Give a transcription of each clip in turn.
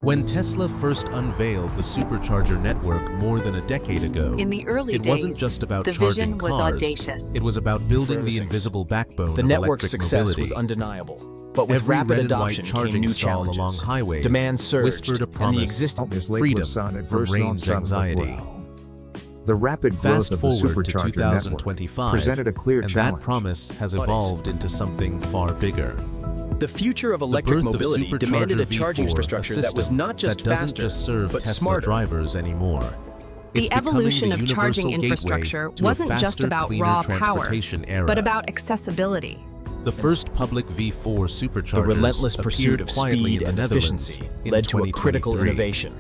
When Tesla first unveiled the Supercharger network more than a decade ago, In the early it days, wasn't just about the charging vision was cars. audacious. It was about building the invisible backbone The of network's electric success mobility. was undeniable, but with Every rapid red and white adoption came charging new stall challenges. along highways Demand surged, whispered a and the promise existing of freedom from range anxiety. The rapid growth Fast of the forward to Supercharger network 2025, presented a clear and challenge. that promise has evolved into something far bigger. The future of The electric birth of mobility Supercharger demanded a V4, charging a infrastructure that was system not just that doesn't faster, just serve but Tesla smarter. drivers anymore. The It's becoming evolution the of universal charging gateway infrastructure to a wasn't just faster, about cleaner raw power, transportation era. but about accessibility. The first public V4 Superchargers The relentless pursuit appeared of quietly speed in the and Netherlands efficiency in led to a critical 2023. innovation: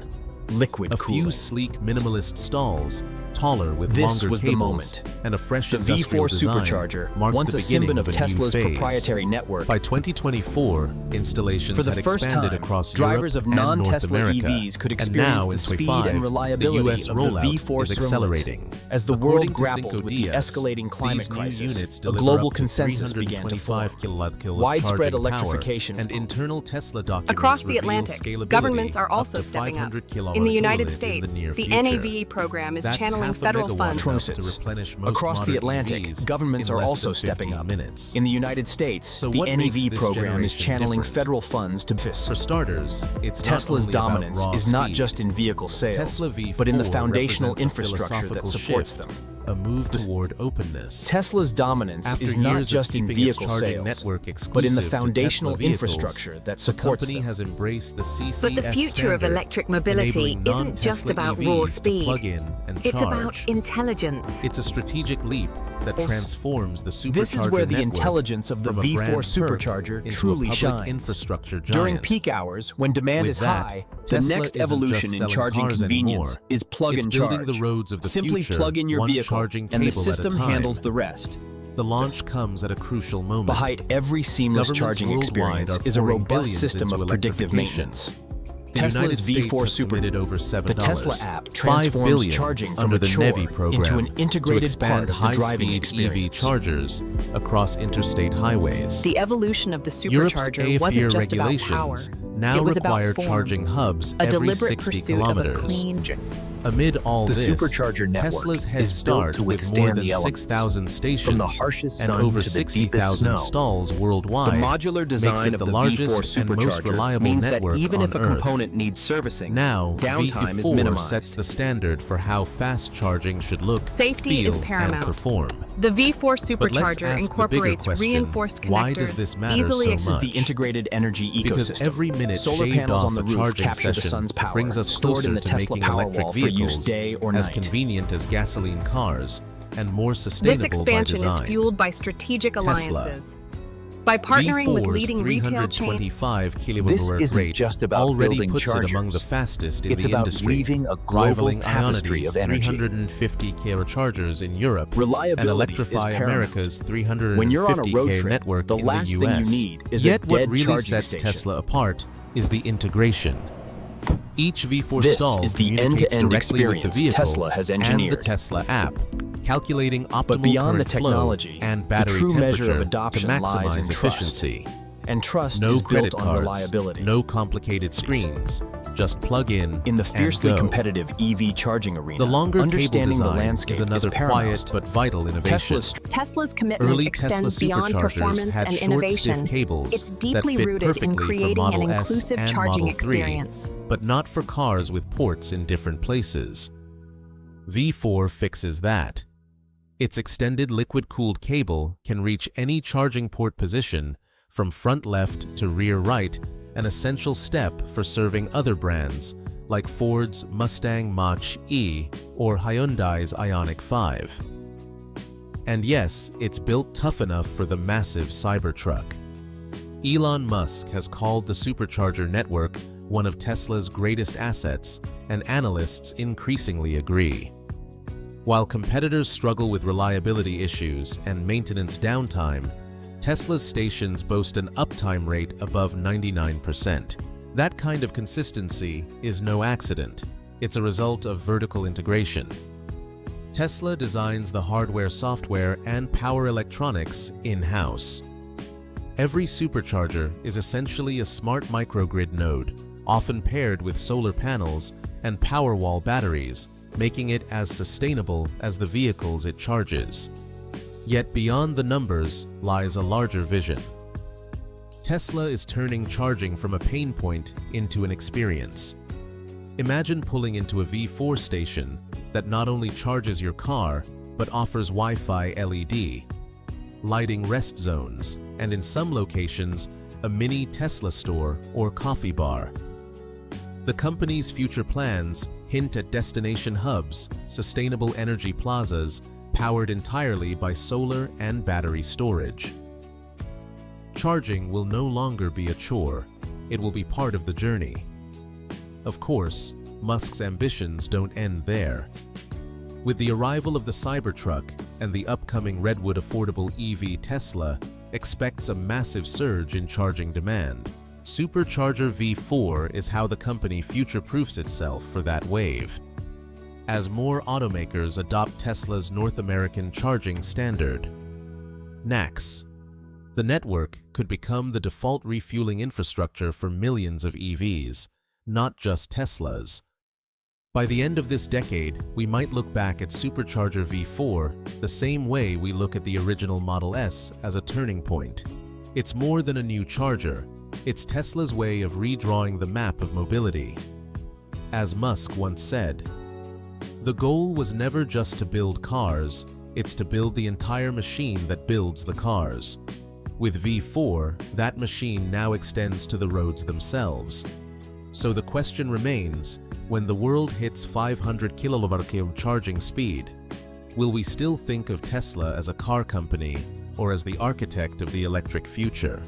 liquid A cooling. few sleek minimalist stalls, taller with This longer was the cables, moment. and a fresh The industrial V4 design Supercharger, marked once the a beginning symbol of of a new Tesla's phase. proprietary network. By 2024, installations For the had first expanded time, across drivers Europe of and North non-Tesla America, EVs could and experience now the in speed 25, and reliability the US of the rollout V4 is Supercharger. accelerating. As the According world to grappled Cinco with the Dias, escalating climate these new crisis, units a deliver global up to consensus began to 325 form. kilowatt Widespread charging electrification power, and internal Tesla documents Across the reveal Atlantic, scalability governments are up also to stepping up. 500 kilowatt In the United equivalent States, in the near the future. NEVI program is That's channeling half a federal megawatt funds. enough to Process. replenish most Across the modern Atlantic, EVs governments in are less also than stepping 15 up. minutes. In the United States, So the what makes NEVI this program is generation channeling different? federal funds to For starters, it's Tesla's not only dominance about raw is not speed. just in vehicle sales, Tesla V4 but in the foundational represents a infrastructure that philosophical supports shift, them. a move toward openness. Tesla's dominance After is not years of just in keeping its vehicle charging sales, network but in the exclusive to foundational Tesla vehicles, infrastructure that the supports company them. has embraced the CCS But the future of standard, electric mobility enabling isn't just non-Tesla about EVs raw to speed. plug in and It's charge. about intelligence. It's a strategic leap that transforms the Supercharger This is where the network intelligence of the from a V4 brand perk Supercharger into a truly public shines. infrastructure giant. During peak hours, when demand With is that, high, the Tesla next isn't evolution just in selling charging cars convenience anymore. is plug It's and building charge. the roads of the Simply future, plug in your one vehicle, charging and the cable at a system time. handles the rest. The launch comes at a crucial moment. Behind every seamless Governments charging worldwide experience are is a pouring robust billions system into of predictive electrification. maintenance. The Tesla's United States V4 has Super, committed over $7. the Tesla app $5 transforms billion charging from under a the chore NEVI program into an integrated to expand part of the driving high-speed experience. EV chargers across interstate highways. The evolution of the Europe's Supercharger AFIR wasn't just about power. regulations now It was about require form, charging hubs a every deliberate 60 pursuit kilometers. of a clean. Amid all The this, Supercharger network Tesla's head is built start to with withstand more than the elements. 6,000 stations From the harshest and sun over to the deepest 60,000 snow. stalls worldwide. The modular design makes it of the the largest V4 and most Supercharger reliable means that network even if a on Earth. component needs servicing, Now, downtime is V4 minimized. sets the standard for how fast charging should look, Safety feel, is paramount. and perform. The V4 But let's Supercharger ask the bigger incorporates question, reinforced connectors, why does this matter easily so accessible. much? the integrated energy ecosystem. Because every minute Solar shaved panels off on the a roof charging capture the session sun's power, brings us stored closer in the to Tesla making electric Powerwall for use vehicles day or as night. convenient as gasoline cars and more sustainable This expansion by design. is fueled by strategic Tesla. alliances. By partnering with V4's leading retail chains, 325 This kilowatt isn't rate just about already building puts chargers. it among the fastest in It's the about industry, weaving a global rivaling tapestry IONITY's of energy. 350 chargers in Europe Reliability and Electrify is paramount. America's 350 When you're on a road trip, network the in last the thing you US. need is Yet a what dead really charging sets station. Tesla apart is the integration. Each V4 This stall is the communicates end-to-end directly with the experience vehicle Tesla has and the engineered. Tesla app, calculating optimal But beyond current the technology, flow and the battery true temperature measure of adoption to lies maximize in trust. efficiency. And trust No is credit built on cards, reliability. no complicated screens, just plug in In the fiercely and go. competitive EV charging arena, The longer cable understanding the design landscape is another quiet paramount. but vital innovation. Tesla's commitment Early extends Tesla beyond Superchargers performance had and short, innovation. stiff cables It's that deeply fit rooted in perfectly for creating an Model S inclusive and charging Model 3, experience. but not for cars with ports in different places. V4 fixes that. Its extended liquid-cooled cable can reach any charging port position from front left to rear right, an essential step for serving other brands like Ford's Mustang Mach-E or Hyundai's Ioniq 5. And yes, it's built tough enough for the massive Cybertruck. Elon Musk has called the Supercharger network one of Tesla's greatest assets, and analysts increasingly agree. While competitors struggle with reliability issues and maintenance downtime, Tesla's stations boast an uptime rate above 99%. That kind of consistency is no accident. It's a result of vertical integration. Tesla designs the hardware, software, and power electronics in-house. Every supercharger is essentially a smart microgrid node, often paired with solar panels and Powerwall batteries, making it as sustainable as the vehicles it charges. Yet beyond the numbers lies a larger vision. Tesla is turning charging from a pain point into an experience. Imagine pulling into a V4 station that not only charges your car, but offers Wi-Fi LED, lighting rest zones, and in some locations, a mini Tesla store or coffee bar. The company's future plans hint at destination hubs, sustainable energy plazas, powered entirely by solar and battery storage. Charging will no longer be a chore, it will be part of the journey. Of course, Musk's ambitions don't end there. With the arrival of the Cybertruck and the upcoming Redwood affordable EV, Tesla expects a massive surge in charging demand. Supercharger V4 is how the company future-proofs itself for that wave. As more automakers adopt Tesla's North American charging standard. NACS. The network could become the default refueling infrastructure for millions of EVs, not just Teslas. By the end of this decade, we might look back at Supercharger V4 the same way we look at the original Model S as a turning point. It's more than a new charger, it's Tesla's way of redrawing the map of mobility. As Musk once said, "The goal was never just to build cars, it's to build the entire machine that builds the cars." With V4, that machine now extends to the roads themselves. So the question remains, when the world hits 500 kW charging speed, will we still think of Tesla as a car company or as the architect of the electric future?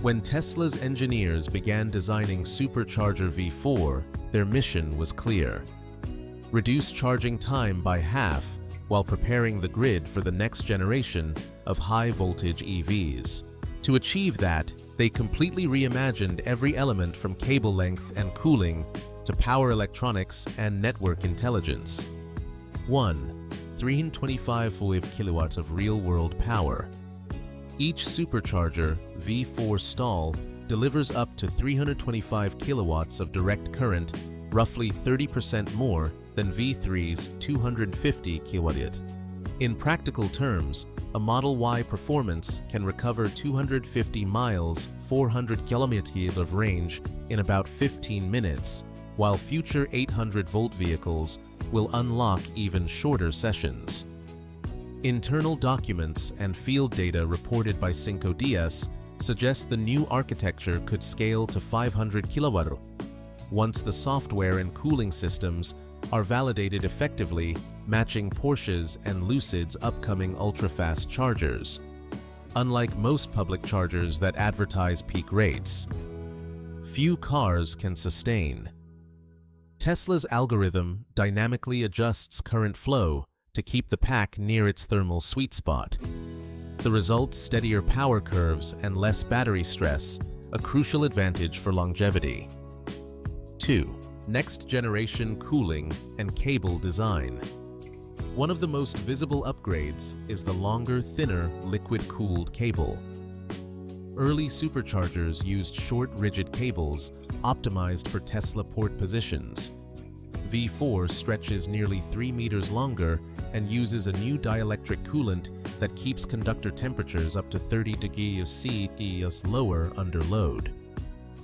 When Tesla's engineers began designing Supercharger V4, their mission was clear: reduce charging time by half while preparing the grid for the next generation of high-voltage EVs. To achieve that, they completely reimagined every element from cable length and cooling to power electronics and network intelligence. 1. 325 kilowatts of real-world power. Each Supercharger V4 stall delivers up to 325 kilowatts of direct current, roughly 30% more than V3's 250 kilowatt. In practical terms, a Model Y performance can recover 250 miles, 400 kilometers of range in about 15 minutes, while future 800-volt vehicles will unlock even shorter sessions. Internal documents and field data reported by Cinco Dias suggest the new architecture could scale to 500 kilowatt once the software and cooling systems are validated effectively, matching Porsche's and Lucid's upcoming ultra-fast chargers. Unlike most public chargers that advertise peak rates, few cars can sustain. Tesla's algorithm dynamically adjusts current flow to keep the pack near its thermal sweet spot. The result: steadier power curves and less battery stress, a crucial advantage for longevity. 2. Next-generation cooling and cable design. One of the most visible upgrades is the longer, thinner, liquid-cooled cable. Early superchargers used short, rigid cables optimized for Tesla port positions. V4 stretches nearly 3 meters longer and uses a new dielectric coolant that keeps conductor temperatures up to 30 degrees Celsius lower under load.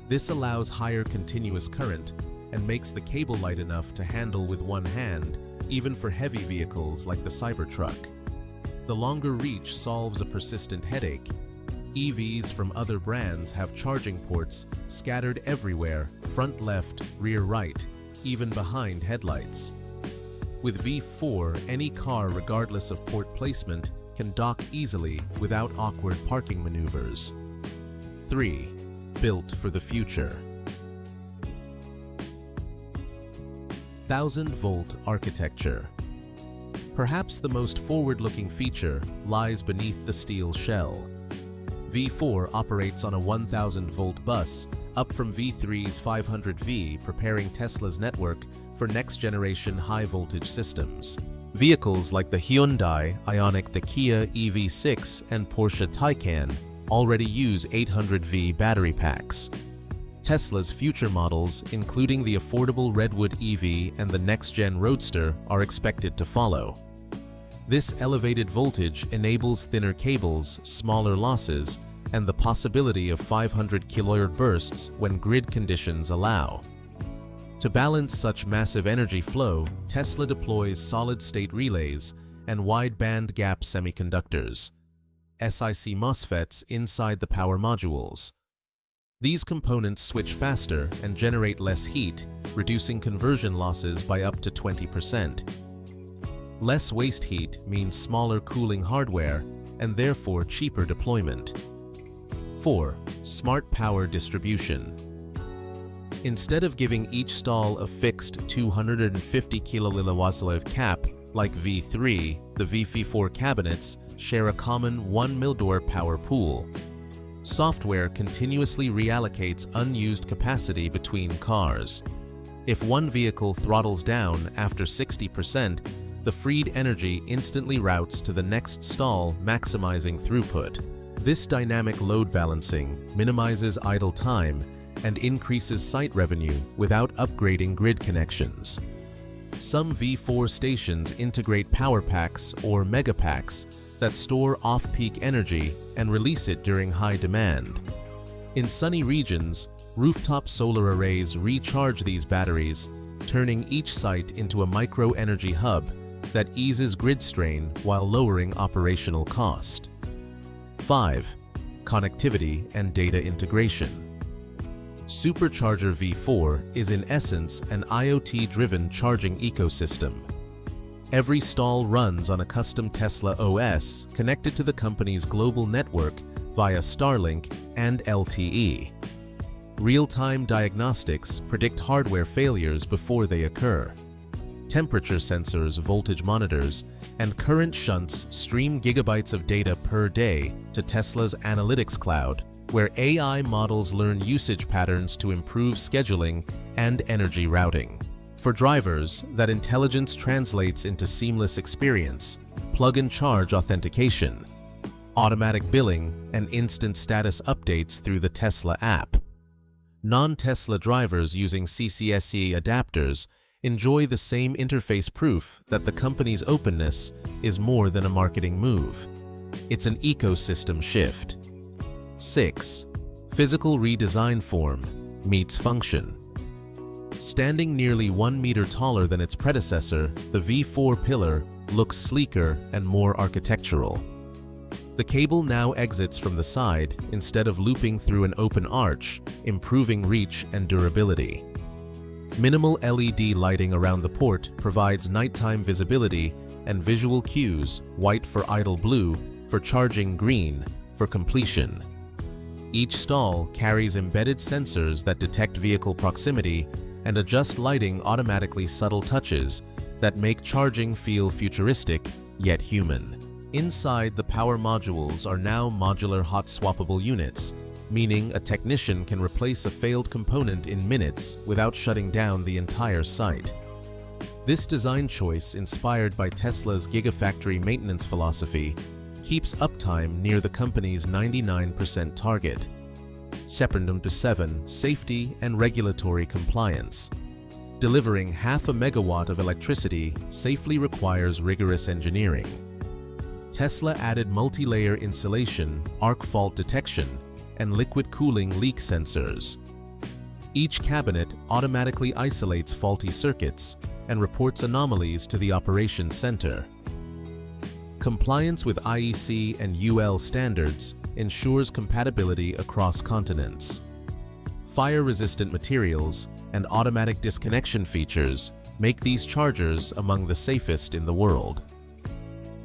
This allows higher continuous current and makes the cable light enough to handle with one hand, even for heavy vehicles like the Cybertruck. The longer reach solves a persistent headache. EVs from other brands have charging ports scattered everywhere, front left, rear right, even behind headlights. With V4, any car, regardless of port placement, can dock easily without awkward parking maneuvers. 3. Built for the future. 1000-volt architecture. Perhaps the most forward-looking feature lies beneath the steel shell. V4 operates on a 1000-volt bus, up from V3's 500V, preparing Tesla's network for next-generation high-voltage systems. Vehicles like the Hyundai Ioniq, the Kia EV6, and Porsche Taycan already use 800V battery packs. Tesla's future models, including the affordable Redwood EV and the next-gen Roadster, are expected to follow. This elevated voltage enables thinner cables, smaller losses, and the possibility of 500 kA bursts when grid conditions allow. To balance such massive energy flow, Tesla deploys solid-state relays and wide bandgap semiconductors, SiC MOSFETs, inside the power modules. These components switch faster and generate less heat, reducing conversion losses by up to 20%. Less waste heat means smaller cooling hardware and therefore cheaper deployment. 4. Smart power distribution. Instead of giving each stall a fixed 250 kW cap like V3, the V4 cabinets share a common 1 mil-door power pool. Software continuously reallocates unused capacity between cars. If one vehicle throttles down after 60%, the freed energy instantly routes to the next stall, maximizing throughput. This dynamic load balancing minimizes idle time and increases site revenue without upgrading grid connections. Some V4 stations integrate power packs or mega packs that store off-peak energy and release it during high demand. In sunny regions, rooftop solar arrays recharge these batteries, turning each site into a micro-energy hub that eases grid strain while lowering operational cost. 5. Connectivity and data integration. Supercharger V4 is in essence an IoT-driven charging ecosystem. Every stall runs on a custom Tesla OS connected to the company's global network via Starlink and LTE. Real-time diagnostics predict hardware failures before they occur. Temperature sensors, voltage monitors, and current shunts stream gigabytes of data per day to Tesla's analytics cloud, where AI models learn usage patterns to improve scheduling and energy routing. For drivers, that intelligence translates into seamless experience, plug-and-charge authentication, automatic billing, and instant status updates through the Tesla app. Non-Tesla drivers using CCSE adapters enjoy the same interface, proof that the company's openness is more than a marketing move. It's an ecosystem shift. 6. Physical redesign form meets function. Standing nearly 1 meter taller than its predecessor, the V4 pillar looks sleeker and more architectural. The cable now exits from the side instead of looping through an open arch, improving reach and durability. Minimal LED lighting around the port provides nighttime visibility and visual cues, white for idle, blue for charging, green for completion. Each stall carries embedded sensors that detect vehicle proximity and adjust lighting automatically, subtle touches that make charging feel futuristic yet human. Inside, the power modules are now modular hot swappable units, meaning a technician can replace a failed component in minutes without shutting down the entire site. This design choice, inspired by Tesla's Gigafactory maintenance philosophy, keeps uptime near the company's 99% target. 7. Safety and regulatory compliance. Delivering 0.5 megawatt of electricity safely requires rigorous engineering. Tesla added multi-layer insulation, arc fault detection, and liquid cooling leak sensors. Each cabinet automatically isolates faulty circuits and reports anomalies to the operations center. Compliance with IEC and UL standards ensures compatibility across continents. Fire-resistant materials and automatic disconnection features make these chargers among the safest in the world.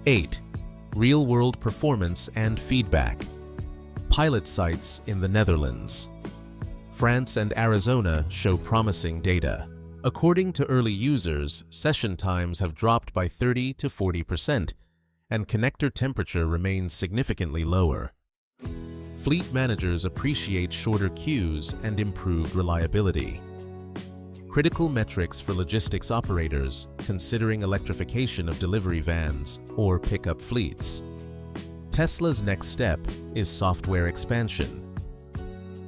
8. Real-world performance and feedback. Pilot sites in the Netherlands, France, and Arizona show promising data. According to early users, session times have dropped by 30 to 40%, and connector temperature remains significantly lower. Fleet managers appreciate shorter queues and improved reliability. Critical metrics for logistics operators considering electrification of delivery vans or pickup fleets. Tesla's next step is software expansion.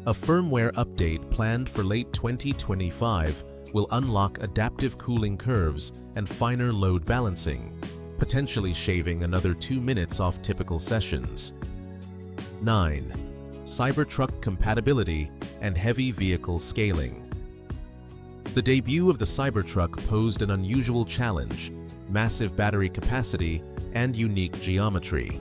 A firmware update planned for late 2025 will unlock adaptive cooling curves and finer load balancing, potentially shaving another 2 minutes off typical sessions. 9. Cybertruck compatibility and heavy vehicle scaling. The debut of the Cybertruck posed an unusual challenge: massive battery capacity and unique geometry.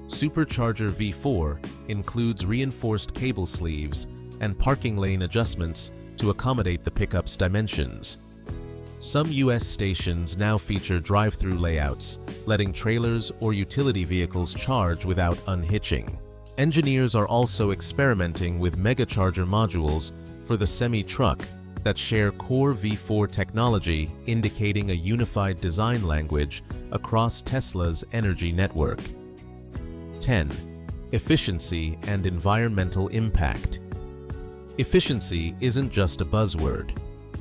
Supercharger V4 includes reinforced cable sleeves and parking lane adjustments to accommodate the pickup's dimensions. Some U.S. stations now feature drive-through layouts, letting trailers or utility vehicles charge without unhitching. Engineers are also experimenting with megacharger modules for the semi-truck that share core V4 technology, indicating a unified design language across Tesla's energy network. 10. Efficiency and environmental impact. Efficiency isn't just a buzzword.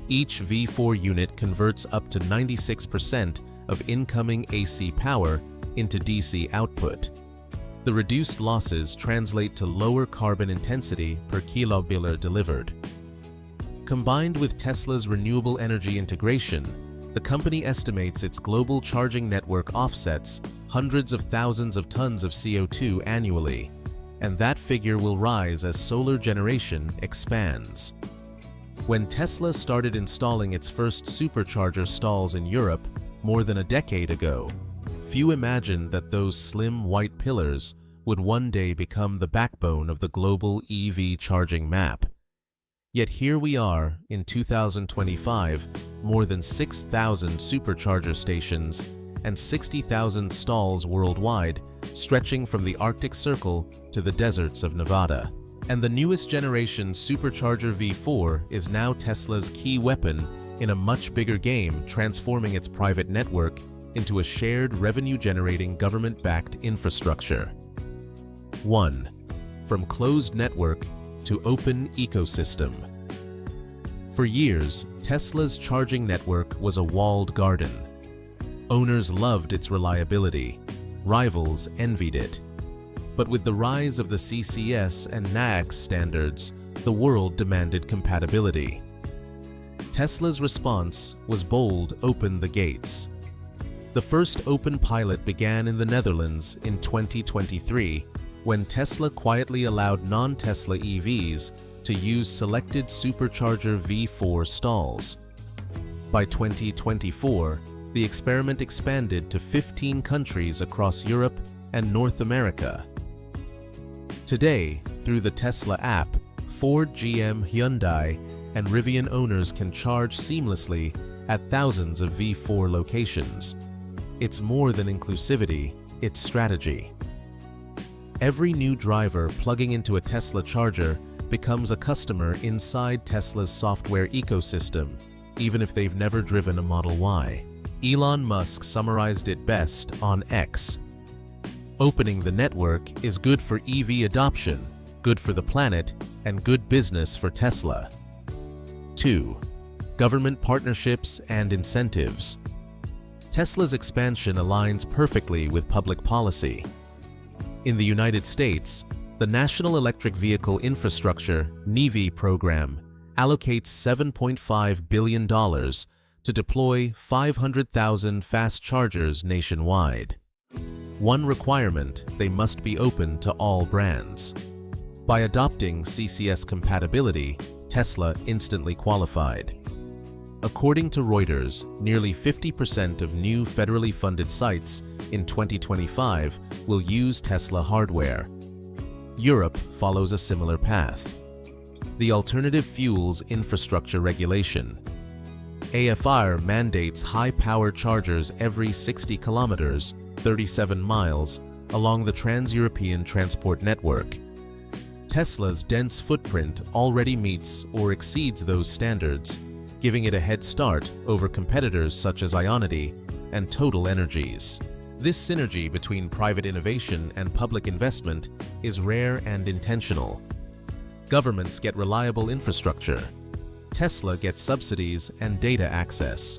Each V4 unit converts up to 96% of incoming AC power into DC output. The reduced losses translate to lower carbon intensity per kilowatt delivered. Combined with Tesla's renewable energy integration, the company estimates its global charging network offsets hundreds of thousands of tons of CO2 annually, and that figure will rise as solar generation expands. When Tesla started installing its first supercharger stalls in Europe more than a decade ago, few imagined that those slim white pillars would one day become the backbone of the global EV charging map. Yet here we are in 2025, more than 6,000 supercharger stations and 60,000 stalls worldwide, stretching from the Arctic Circle to the deserts of Nevada. And the newest generation Supercharger V4 is now Tesla's key weapon in a much bigger game, transforming its private network into a shared revenue-generating government-backed infrastructure. 1. From closed network to open ecosystem. For years, Tesla's charging network was a walled garden. Owners loved its reliability. Rivals envied it. But with the rise of the CCS and NACS standards, the world demanded compatibility. Tesla's response was bold: open the gates. The first open pilot began in the Netherlands in 2023, when Tesla quietly allowed non-Tesla EVs to use selected Supercharger V4 stalls. By 2024, the experiment expanded to 15 countries across Europe and North America. Today, through the Tesla app, Ford, GM, Hyundai, and Rivian owners can charge seamlessly at thousands of V4 locations. It's more than inclusivity, it's strategy. Every new driver plugging into a Tesla charger becomes a customer inside Tesla's software ecosystem, even if they've never driven a Model Y. Elon Musk summarized it best on X. Opening the network is good for EV adoption, good for the planet, and good business for Tesla. 2. Government partnerships and incentives. Tesla's expansion aligns perfectly with public policy. In the United States, the National Electric Vehicle Infrastructure (NEVI) program allocates $7.5 billion to deploy 500,000 fast chargers nationwide. One requirement: they must be open to all brands. By adopting CCS compatibility, Tesla instantly qualified. According to Reuters, nearly 50% of new federally funded sites in 2025 will use Tesla hardware. Europe follows a similar path. The Alternative Fuels Infrastructure Regulation AFIR mandates high-power chargers every 60 kilometers, 37 miles, along the Trans-European Transport Network. Tesla's dense footprint already meets or exceeds those standards, giving it a head start over competitors such as IONITY and Total Energies. This synergy between private innovation and public investment is rare and intentional. Governments get reliable infrastructure. Tesla gets subsidies and data access.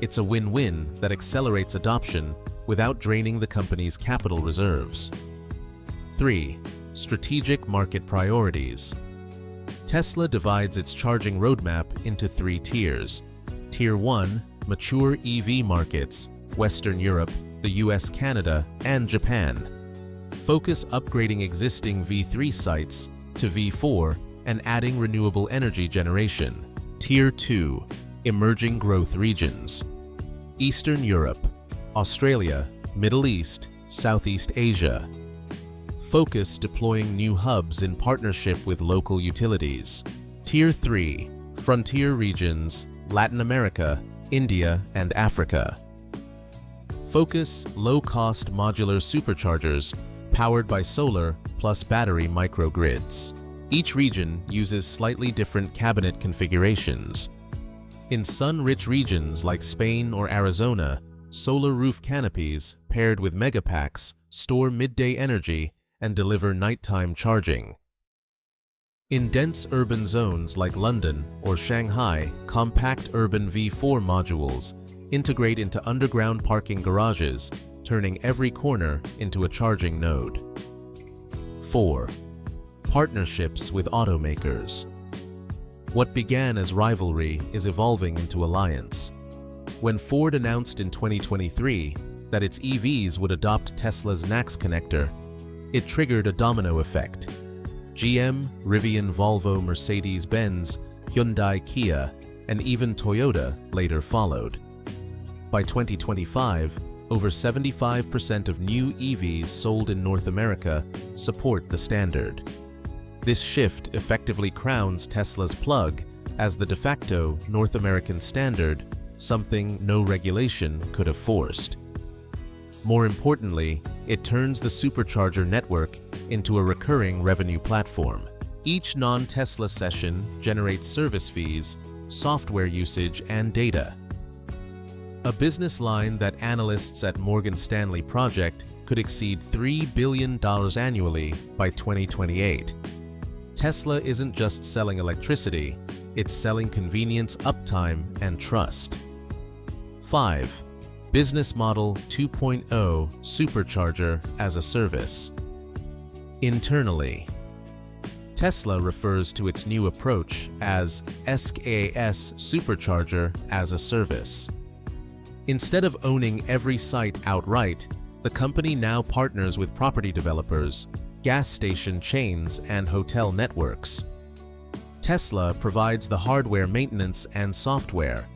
It's a win-win that accelerates adoption without draining the company's capital reserves. 3. Strategic market priorities. Tesla divides its charging roadmap into 3 tiers. Tier 1, mature EV markets, Western Europe, the US, Canada, and Japan. Focus upgrading existing V3 sites to V4 and adding renewable energy generation. Tier 2, emerging growth regions, Eastern Europe, Australia, Middle East, Southeast Asia. Focus deploying new hubs in partnership with local utilities. Tier 3, frontier regions, Latin America, India, and Africa. Focus low-cost modular superchargers powered by solar plus battery microgrids. Each region uses slightly different cabinet configurations. In sun-rich regions like Spain or Arizona, solar roof canopies paired with megapacks store midday energy and deliver nighttime charging. In dense urban zones like London or Shanghai, compact urban V4 modules integrate into underground parking garages, turning every corner into a charging node. 4. Partnerships with automakers. What began as rivalry is evolving into alliance. When Ford announced in 2023 that its EVs would adopt Tesla's NACS connector, it triggered a domino effect. GM, Rivian, Volvo, Mercedes-Benz, Hyundai, Kia, and even Toyota later followed. By 2025, over 75% of new EVs sold in North America support the standard. This shift effectively crowns Tesla's Plug as the de facto North American standard, something no regulation could have forced. More importantly, it turns the Supercharger network into a recurring revenue platform. Each non-Tesla session generates service fees, software usage, and data. A business line that analysts at Morgan Stanley project could exceed $3 billion annually by 2028. Tesla isn't just selling electricity, it's selling convenience, uptime, and trust. 5. Business Model 2.0 Supercharger as a Service. Internally, Tesla refers to its new approach as SaaS Supercharger as a Service. Instead of owning every site outright, the company now partners with property developers, gas station chains, and hotel networks. Tesla provides the hardware maintenance and software.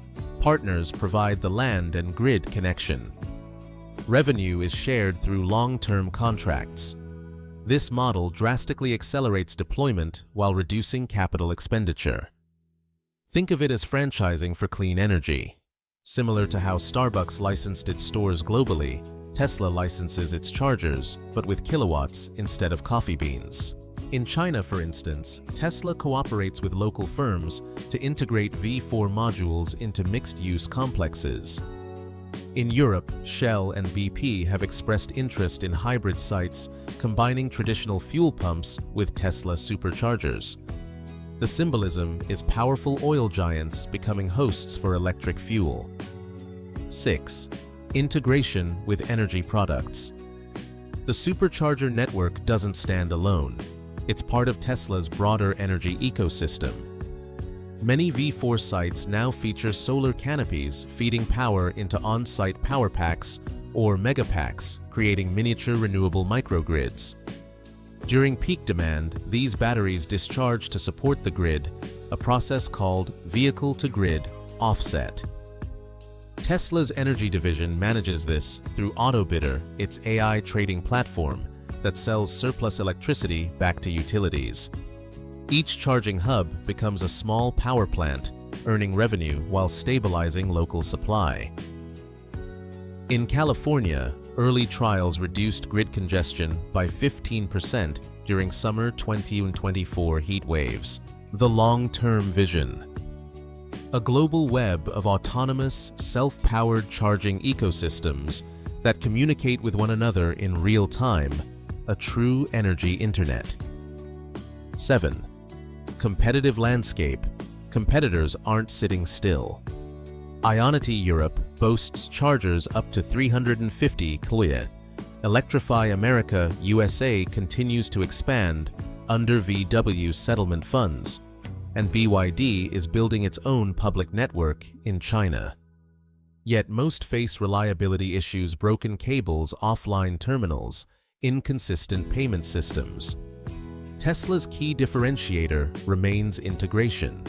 Partners provide the land and grid connection. Revenue is shared through long-term contracts. This model drastically accelerates deployment while reducing capital expenditure. Think of it as franchising for clean energy. Similar to how Starbucks licensed its stores globally, Tesla licenses its chargers, but with kilowatts instead of coffee beans. In China, for instance, Tesla cooperates with local firms to integrate V4 modules into mixed-use complexes. In Europe, Shell and BP have expressed interest in hybrid sites combining traditional fuel pumps with Tesla superchargers. The symbolism is powerful oil giants becoming hosts for electric fuel. 6. Integration with energy products. The supercharger network doesn't stand alone. It's part of Tesla's broader energy ecosystem. Many V4 sites now feature solar canopies feeding power into on-site power packs or megapacks, creating miniature renewable microgrids. During peak demand, these batteries discharge to support the grid, a process called vehicle-to-grid offset. Tesla's energy division manages this through AutoBidder, its AI trading platform that sells surplus electricity back to utilities. Each charging hub becomes a small power plant, earning revenue while stabilizing local supply. In California, early trials reduced grid congestion by 15% during summer 2024 heat waves. The long-term vision. A global web of autonomous, self-powered charging ecosystems that communicate with one another in real time, a true energy internet. 7. Competitive landscape. Competitors aren't sitting still. IONITY Europe boasts chargers up to 350 kW. Electrify America USA continues to expand under VW settlement funds, and BYD is building its own public network in China. Yet most face reliability issues: broken cables, offline terminals, inconsistent payment systems. Tesla's key differentiator remains integration.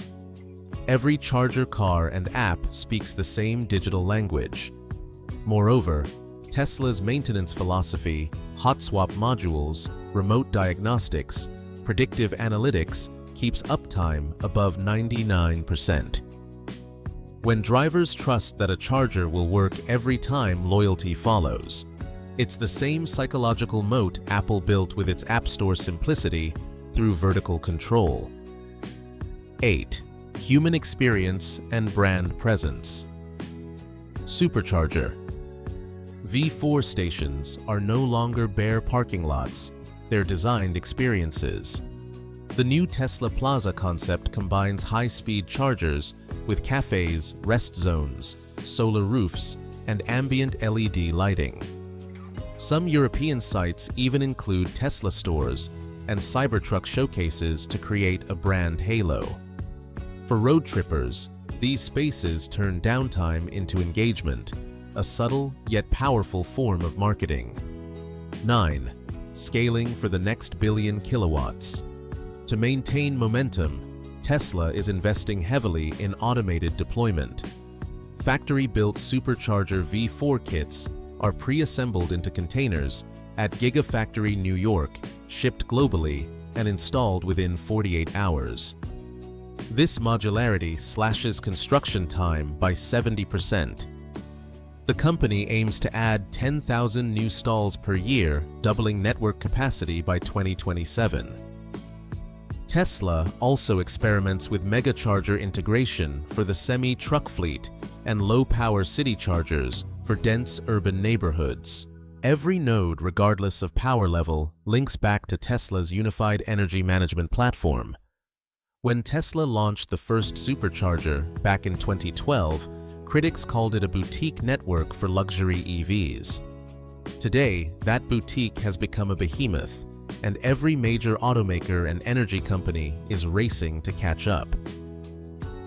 Every charger, car, and app speaks the same digital language. Moreover, Tesla's maintenance philosophy, hot swap modules, remote diagnostics, predictive analytics keeps uptime above 99%. When drivers trust that a charger will work every time, loyalty follows. It's the same psychological moat Apple built with its App Store simplicity through vertical control. 8. Human experience and brand presence. Supercharger V4 stations are no longer bare parking lots, they're designed experiences. The new Tesla Plaza concept combines high-speed chargers with cafes, rest zones, solar roofs, and ambient LED lighting. Some European sites even include Tesla stores and Cybertruck showcases to create a brand halo. For road trippers, these spaces turn downtime into engagement, a subtle yet powerful form of marketing. 9. Scaling for the next billion kilowatts. To maintain momentum, Tesla is investing heavily in automated deployment. Factory-built Supercharger V4 kits are pre-assembled into containers at Gigafactory New York, shipped globally, and installed within 48 hours. This modularity slashes construction time by 70%. The company aims to add 10,000 new stalls per year, doubling network capacity by 2027. Tesla also experiments with megacharger integration for the semi-truck fleet and low-power city chargers for dense urban neighborhoods. Every node, regardless of power level, links back to Tesla's unified energy management platform. When Tesla launched the first supercharger back in 2012, critics called it a boutique network for luxury EVs. Today, that boutique has become a behemoth, and every major automaker and energy company is racing to catch up.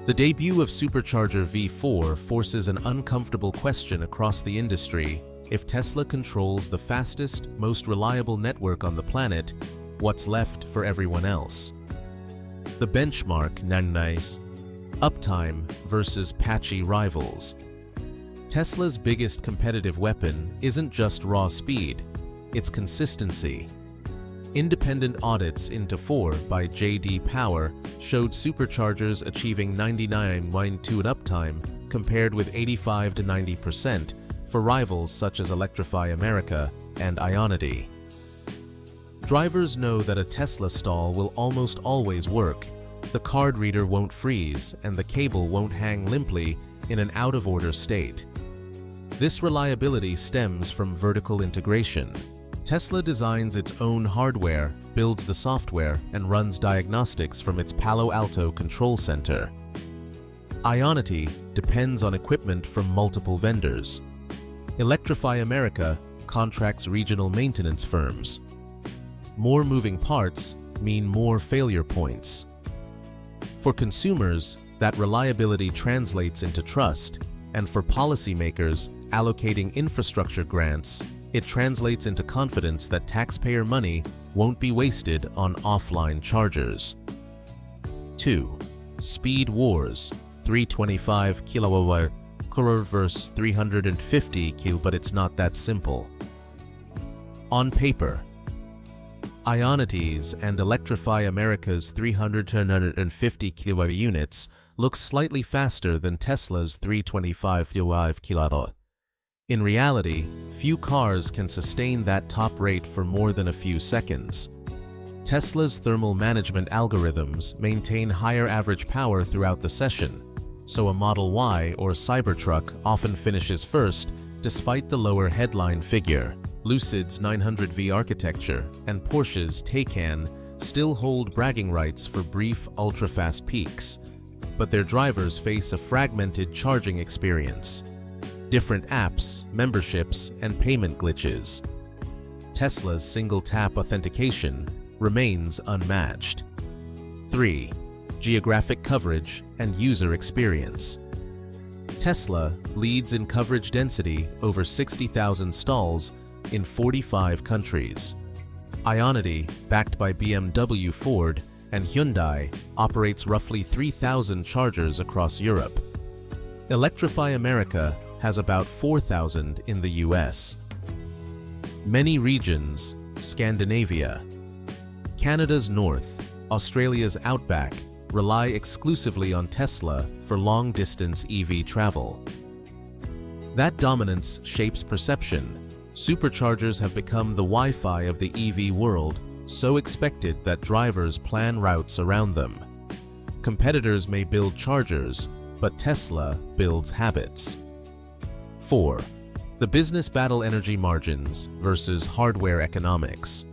The debut of Supercharger V4 forces an uncomfortable question across the industry. If Tesla controls the fastest, most reliable network on the planet, what's left for everyone else? The benchmark, nice, uptime versus patchy rivals. Tesla's biggest competitive weapon isn't just raw speed, it's consistency. Independent audits into 4 by J.D. Power showed superchargers achieving 99.2% uptime compared with 85 to 90% for rivals such as Electrify America and IONITY. Drivers know that a Tesla stall will almost always work. The card reader won't freeze and the cable won't hang limply in an out-of-order state. This reliability stems from vertical integration. Tesla designs its own hardware, builds the software, and runs diagnostics from its Palo Alto control center. IONITY depends on equipment from multiple vendors. Electrify America contracts regional maintenance firms. More moving parts mean more failure points. For consumers, that reliability translates into trust, and for policymakers allocating infrastructure grants, it translates into confidence that taxpayer money won't be wasted on offline chargers. 2. Speed wars, 325 kWh versus 350 kW, but it's not that simple. On paper, IONITY's and Electrify America's 300 to 150 kW units look slightly faster than Tesla's 325 kW. In reality, few cars can sustain that top rate for more than a few seconds. Tesla's thermal management algorithms maintain higher average power throughout the session, so a Model Y or Cybertruck often finishes first despite the lower headline figure. Lucid's 900V architecture and Porsche's Taycan still hold bragging rights for brief, ultra-fast peaks, but their drivers face a fragmented charging experience. Different apps, memberships, and payment glitches. Tesla's single-tap authentication remains unmatched. 3. geographic coverage, and user experience. Tesla leads in coverage density over 60,000 stalls in 45 countries. IONITY, backed by BMW, Ford, and Hyundai, operates roughly 3,000 chargers across Europe. Electrify America has about 4,000 in the US. Many regions: Scandinavia, Canada's north, Australia's outback, rely exclusively on Tesla for long-distance EV travel. That dominance shapes perception. Superchargers have become the Wi-Fi of the EV world, so expected that drivers plan routes around them. Competitors may build chargers, but Tesla builds habits. 4. The business battle: energy margins versus hardware economics.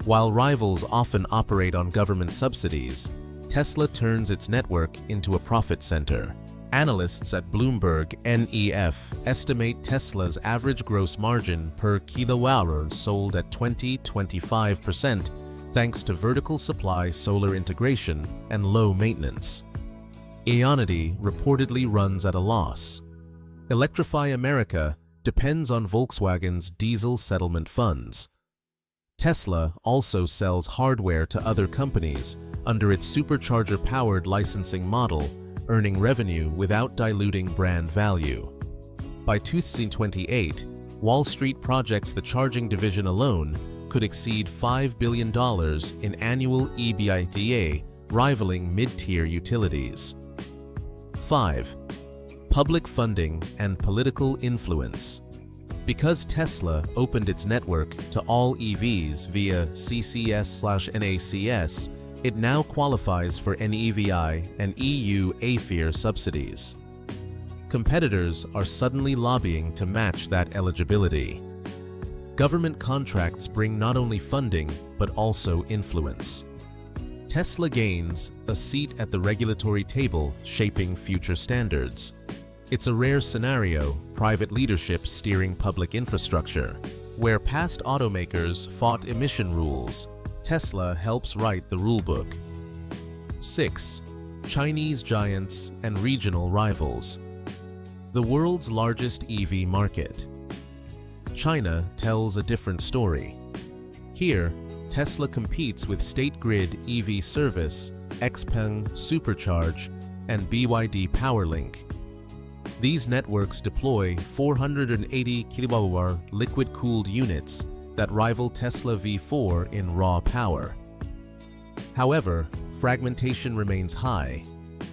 While rivals often operate on government subsidies, Tesla turns its network into a profit center. Analysts at Bloomberg NEF estimate Tesla's average gross margin per kilowatt-hour sold at 20–25% thanks to vertical supply solar integration and low maintenance. IONITY reportedly runs at a loss. Electrify America depends on Volkswagen's diesel settlement funds. Tesla also sells hardware to other companies under its supercharger-powered licensing model, earning revenue without diluting brand value. By 2028, Wall Street projects the charging division alone could exceed $5 billion in annual EBITDA, rivaling mid-tier utilities. 5. Public funding and political influence. Because Tesla opened its network to all EVs via CCS/NACS, it now qualifies for NEVI and EU AFIR subsidies. Competitors are suddenly lobbying to match that eligibility. Government contracts bring not only funding, but also influence. Tesla gains a seat at the regulatory table, shaping future standards. It's a rare scenario, private leadership steering public infrastructure. Where past automakers fought emission rules, Tesla helps write the rulebook. 6. Chinese giants and regional rivals. The world's largest EV market. China tells a different story. Here, Tesla competes with State Grid EV Service, XPeng Supercharge, and BYD PowerLink. These networks deploy 480 kWh liquid-cooled units that rival Tesla V4 in raw power. However, fragmentation remains high.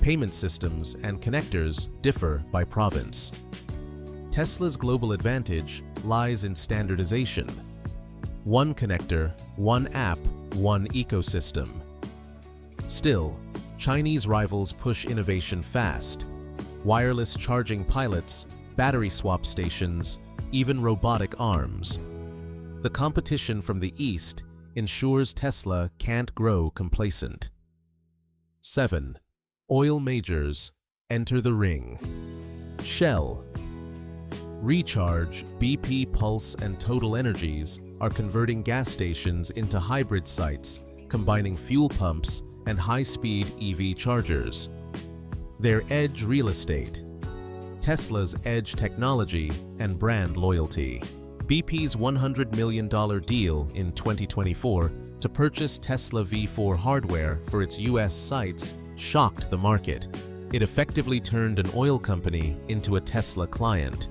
Payment systems and connectors differ by province. Tesla's global advantage lies in standardization. One connector, one app, one ecosystem. Still, Chinese rivals push innovation fast. Wireless charging pilots, battery swap stations, even robotic arms. The competition from the East ensures Tesla can't grow complacent. 7. Oil majors enter the ring. Shell, Recharge, BP Pulse, and Total Energies are converting gas stations into hybrid sites, combining fuel pumps and high-speed EV chargers. Their edge: real estate. Tesla's edge: technology and brand loyalty. BP's $100 million deal in 2024 to purchase Tesla V4 hardware for its US sites shocked the market. It effectively turned an oil company into a Tesla client.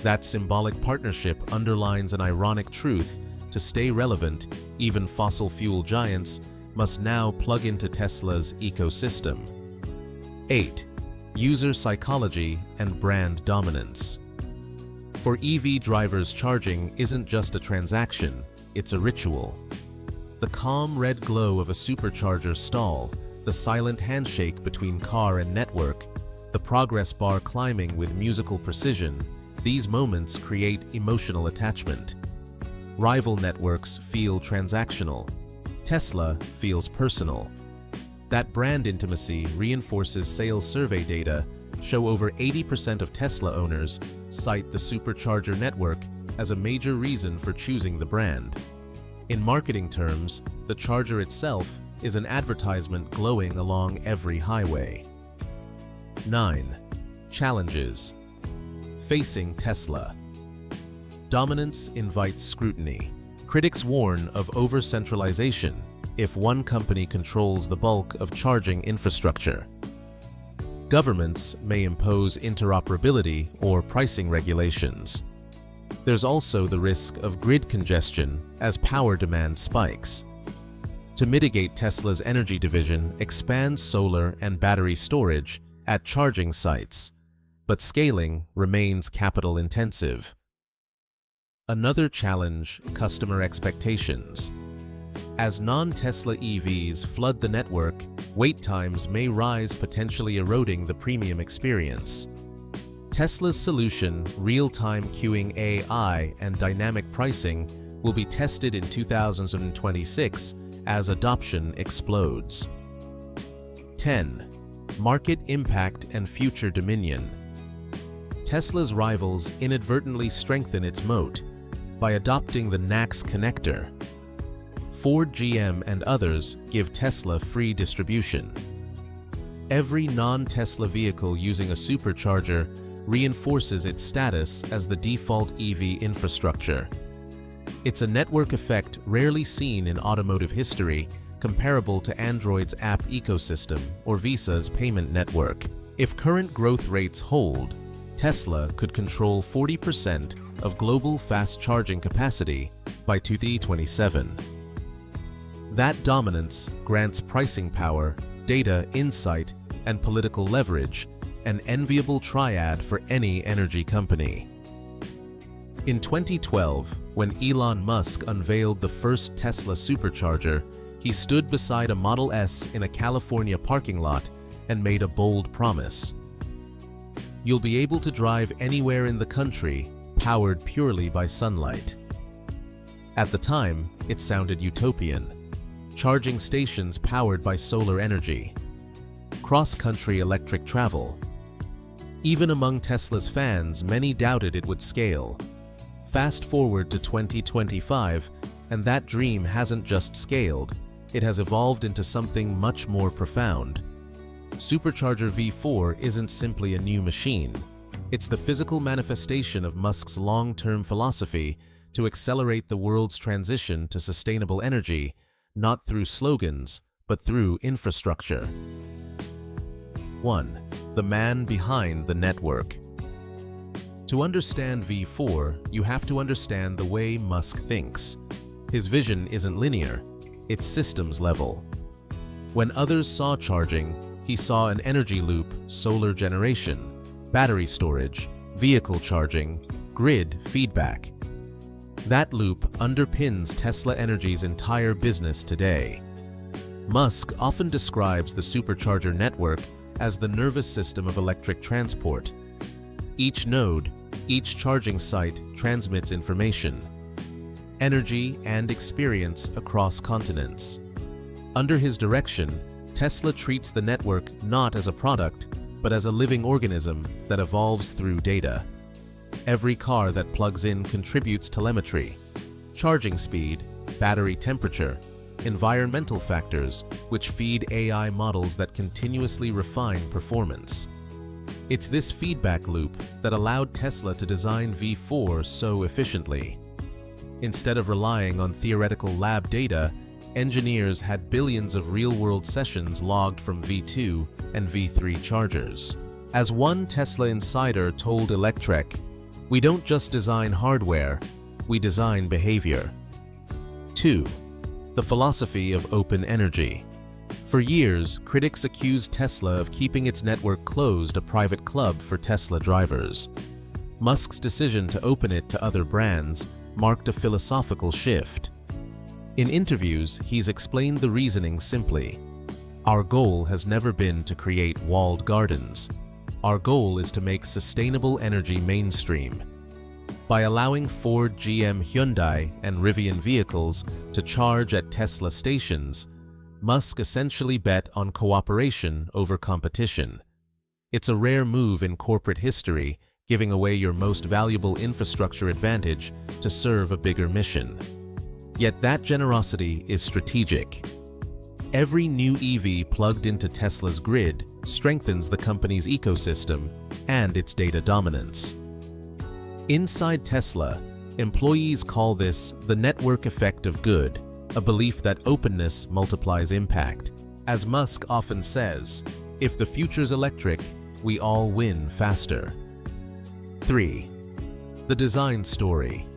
That symbolic partnership underlines an ironic truth: to stay relevant, even fossil fuel giants must now plug into Tesla's ecosystem. 8. User psychology and brand dominance. For EV drivers, charging isn't just a transaction, it's a ritual. The calm red glow of a supercharger stall, the silent handshake between car and network, the progress bar climbing with musical precision, these moments create emotional attachment. Rival networks feel transactional. Tesla feels personal. That brand intimacy reinforces sales survey data show over 80% of Tesla owners cite the supercharger network as a major reason for choosing the brand. In marketing terms, the charger itself is an advertisement glowing along every highway. 9. Challenges. Facing Tesla. Dominance invites scrutiny. Critics warn of over-centralization if one company controls the bulk of charging infrastructure. Governments may impose interoperability or pricing regulations. There's also the risk of grid congestion as power demand spikes. To mitigate, Tesla's energy division expands solar and battery storage at charging sites, but scaling remains capital-intensive. Another challenge: customer expectations. As non-Tesla EVs flood the network, wait times may rise, potentially eroding the premium experience. Tesla's solution, real-time queuing AI and dynamic pricing, will be tested in 2026 as adoption explodes. 10. Market impact and future dominion. Tesla's rivals inadvertently strengthen its moat by adopting the NACS connector. Ford, GM, and others give Tesla free distribution. Every non-Tesla vehicle using a supercharger reinforces its status as the default EV infrastructure. It's a network effect rarely seen in automotive history, comparable to Android's app ecosystem or Visa's payment network. If current growth rates hold, Tesla could control 40% of global fast charging capacity by 2027. That dominance grants pricing power, data insight, and political leverage, an enviable triad for any energy company. In 2012, when Elon Musk unveiled the first Tesla Supercharger, he stood beside a Model S in a California parking lot and made a bold promise. You'll be able to drive anywhere in the country, powered purely by sunlight. At the time, it sounded utopian. Charging stations powered by solar energy. Cross-country electric travel. Even among Tesla's fans, many doubted it would scale. Fast forward to 2025, and that dream hasn't just scaled, it has evolved into something much more profound. Supercharger V4 isn't simply a new machine. It's the physical manifestation of Musk's long-term philosophy to accelerate the world's transition to sustainable energy, not through slogans, but through infrastructure. 1. The man behind the network. To understand V4, you have to understand the way Musk thinks. His vision isn't linear, it's systems level. When others saw charging, he saw an energy loop: solar generation, battery storage, vehicle charging, grid feedback. That loop underpins Tesla Energy's entire business today. Musk often describes the supercharger network as the nervous system of electric transport. Each node, each charging site transmits information, energy, and experience across continents. Under his direction, Tesla treats the network not as a product, but as a living organism that evolves through data. Every car that plugs in contributes telemetry, charging speed, battery temperature, environmental factors, which feed AI models that continuously refine performance. It's this feedback loop that allowed Tesla to design V4 so efficiently. Instead of relying on theoretical lab data, engineers had billions of real-world sessions logged from V2 and V3 chargers. As one Tesla insider told Electrify, "We don't just design hardware, we design behavior." 2. The philosophy of open energy. For years, critics accused Tesla of keeping its network closed, a private club for Tesla drivers. Musk's decision to open it to other brands marked a philosophical shift. In interviews, he's explained the reasoning simply. Our goal has never been to create walled gardens. Our goal is to make sustainable energy mainstream. By allowing Ford, GM, Hyundai, and Rivian vehicles to charge at Tesla stations, Musk essentially bet on cooperation over competition. It's a rare move in corporate history, giving away your most valuable infrastructure advantage to serve a bigger mission. Yet that generosity is strategic. Every new EV plugged into Tesla's grid strengthens the company's ecosystem and its data dominance. Inside Tesla, employees call this the network effect of good, a belief that openness multiplies impact. As Musk often says, if the future's electric, we all win faster. 3. The design story.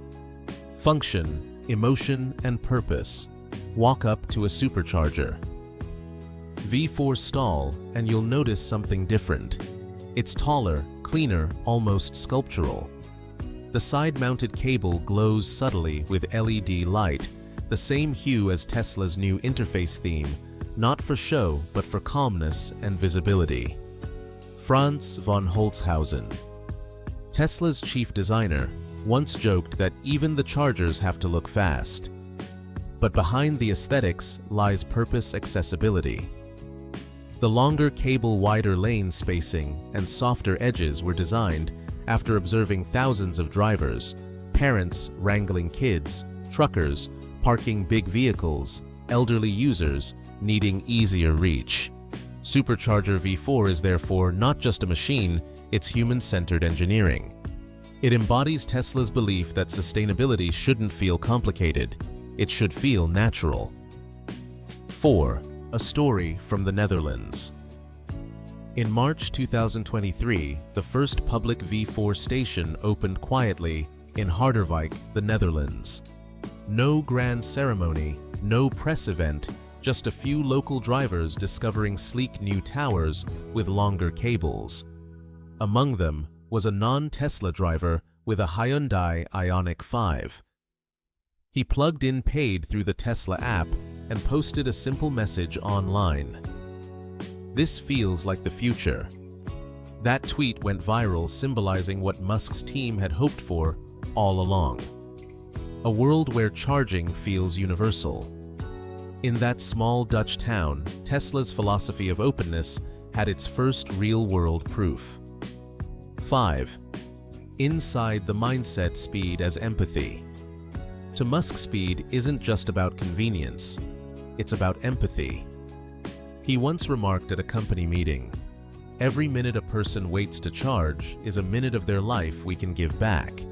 Function, emotion, and purpose. Walk up to a supercharger. V4 stall, and you'll notice something different. It's taller, cleaner, almost sculptural. The side-mounted cable glows subtly with LED light, the same hue as Tesla's new interface theme, not for show but for calmness and visibility. Franz von Holzhausen, Tesla's chief designer, once joked that even the chargers have to look fast. But behind the aesthetics lies purpose accessibility. The longer cable, wider lane spacing, and softer edges were designed after observing thousands of drivers, parents wrangling kids, truckers parking big vehicles, elderly users needing easier reach. Supercharger V4 is therefore not just a machine, it's human-centered engineering. It embodies Tesla's belief that sustainability shouldn't feel complicated, it should feel natural. 4. A story from the Netherlands. In March 2023, the first public V4 station opened quietly in Harderwijk, the Netherlands. No grand ceremony, no press event, just a few local drivers discovering sleek new towers with longer cables. Among them was a non-Tesla driver with a Hyundai Ioniq 5. He plugged in paid through the Tesla app and posted a simple message online. This feels like the future. That tweet went viral, symbolizing what Musk's team had hoped for all along. A world where charging feels universal. In that small Dutch town, Tesla's philosophy of openness had its first real-world proof. 5. Inside the mindset, speed as empathy. To Musk, speed isn't just about convenience, it's about empathy. He once remarked at a company meeting, "Every minute a person waits to charge is a minute of their life we can give back."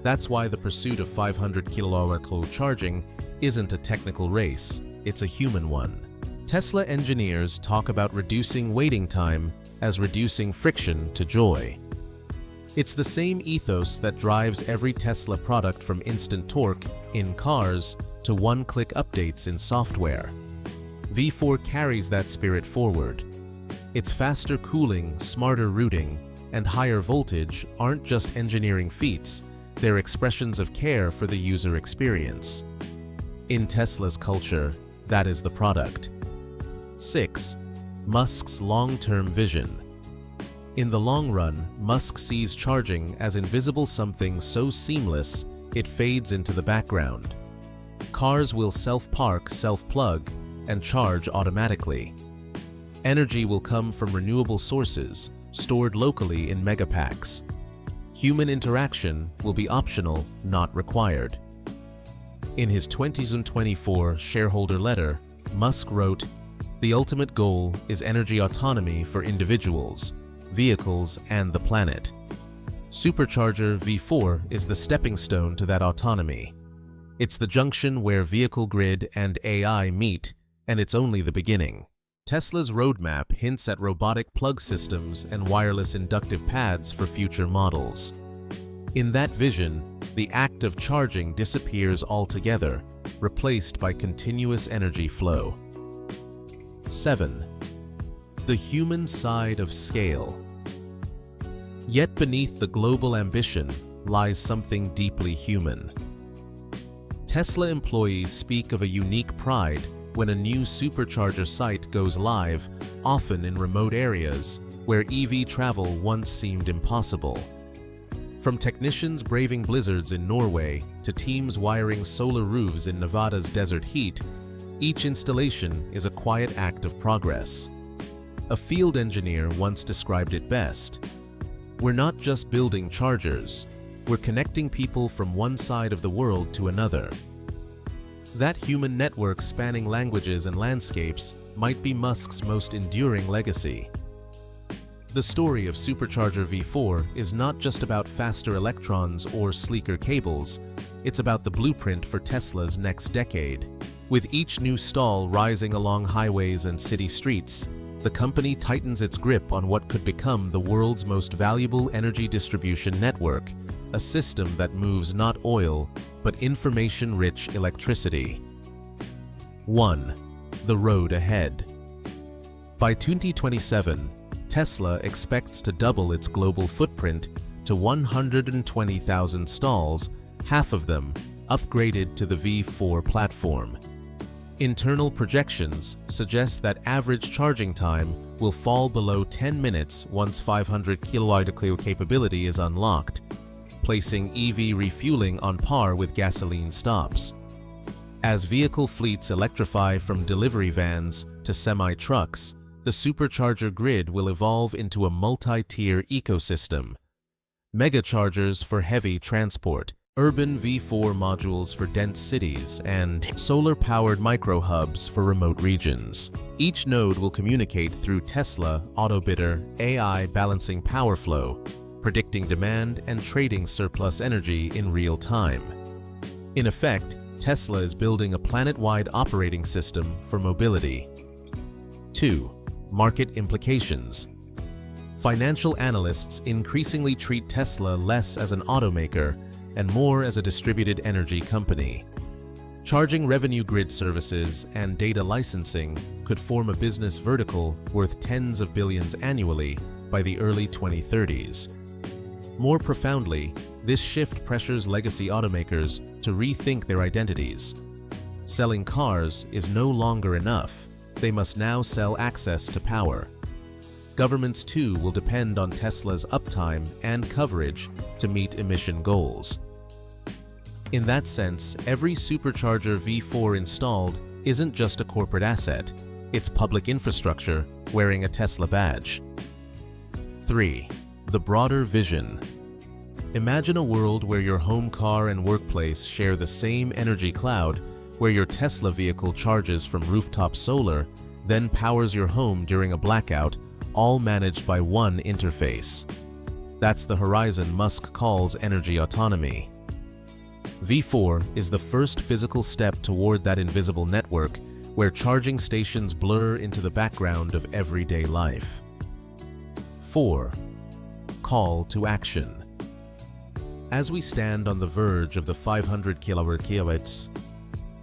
That's why the pursuit of 500 kWh charging isn't a technical race, it's a human one. Tesla engineers talk about reducing waiting time as reducing friction to joy. It's the same ethos that drives every Tesla product, from instant torque in cars to one-click updates in software. V4 carries that spirit forward. Its faster cooling, smarter routing, and higher voltage aren't just engineering feats, they're expressions of care for the user experience. In Tesla's culture, that is the product. 6. Musk's long-term vision. In the long run, Musk sees charging as invisible, something so seamless it fades into the background. Cars will self-park, self-plug, and charge automatically. Energy will come from renewable sources, stored locally in megapacks. Human interaction will be optional, not required. In his 2024 shareholder letter, Musk wrote, "The ultimate goal is energy autonomy for individuals, vehicles, and the planet." Supercharger V4 is the stepping stone to that autonomy. It's the junction where vehicle grid and AI meet, and it's only the beginning. Tesla's roadmap hints at robotic plug systems and wireless inductive pads for future models. In that vision, the act of charging disappears altogether, replaced by continuous energy flow. 7. The human side of scale. Yet beneath the global ambition lies something deeply human. Tesla employees speak of a unique pride when a new supercharger site goes live, often in remote areas where EV travel once seemed impossible. From technicians braving blizzards in Norway to teams wiring solar roofs in Nevada's desert heat, each installation is a quiet act of progress. A field engineer once described it best: "We're not just building chargers, we're connecting people from one side of the world to another." That human network spanning languages and landscapes might be Musk's most enduring legacy. The story of Supercharger V4 is not just about faster electrons or sleeker cables, it's about the blueprint for Tesla's next decade. With each new stall rising along highways and city streets, the company tightens its grip on what could become the world's most valuable energy distribution network, a system that moves not oil, but information-rich electricity. 1. The road ahead. By 2027, Tesla expects to double its global footprint to 120,000 stalls, half of them upgraded to the V4 platform. Internal projections suggest that average charging time will fall below 10 minutes once 500 kWh capability is unlocked, placing EV refueling on par with gasoline stops. As vehicle fleets electrify from delivery vans to semi-trucks, the supercharger grid will evolve into a multi-tier ecosystem. Megachargers for heavy transport, urban V4 modules for dense cities, and solar-powered micro-hubs for remote regions. Each node will communicate through Tesla AutoBidder AI balancing power flow, predicting demand and trading surplus energy in real time. In effect, Tesla is building a planet-wide operating system for mobility. 2. Market implications. Financial analysts increasingly treat Tesla less as an automaker and more as a distributed energy company. Charging revenue grid services and data licensing could form a business vertical worth tens of billions annually by the early 2030s. More profoundly, this shift pressures legacy automakers to rethink their identities. Selling cars is no longer enough. They must now sell access to power. Governments too will depend on Tesla's uptime and coverage to meet emission goals. In that sense, every Supercharger V4 installed isn't just a corporate asset, it's public infrastructure wearing a Tesla badge. 3. The broader vision. Imagine a world where your home, car, and workplace share the same energy cloud, where your Tesla vehicle charges from rooftop solar, then powers your home during a blackout, all managed by one interface. That's the horizon Musk calls energy autonomy. V4 is the first physical step toward that invisible network where charging stations blur into the background of everyday life. 4. Call to action. As we stand on the verge of the 500 kWh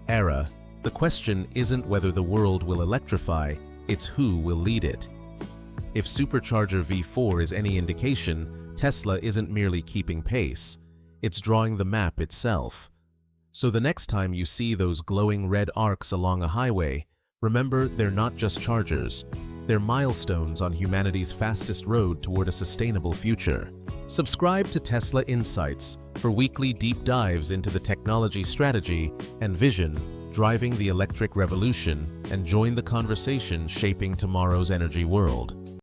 era, the question isn't whether the world will electrify, it's who will lead it. If Supercharger V4 is any indication, Tesla isn't merely keeping pace, it's drawing the map itself. So the next time you see those glowing red arcs along a highway, remember they're not just chargers, they're milestones on humanity's fastest road toward a sustainable future. Subscribe to Tesla Insights for weekly deep dives into the technology strategy and vision driving the electric revolution, and join the conversation shaping tomorrow's energy world.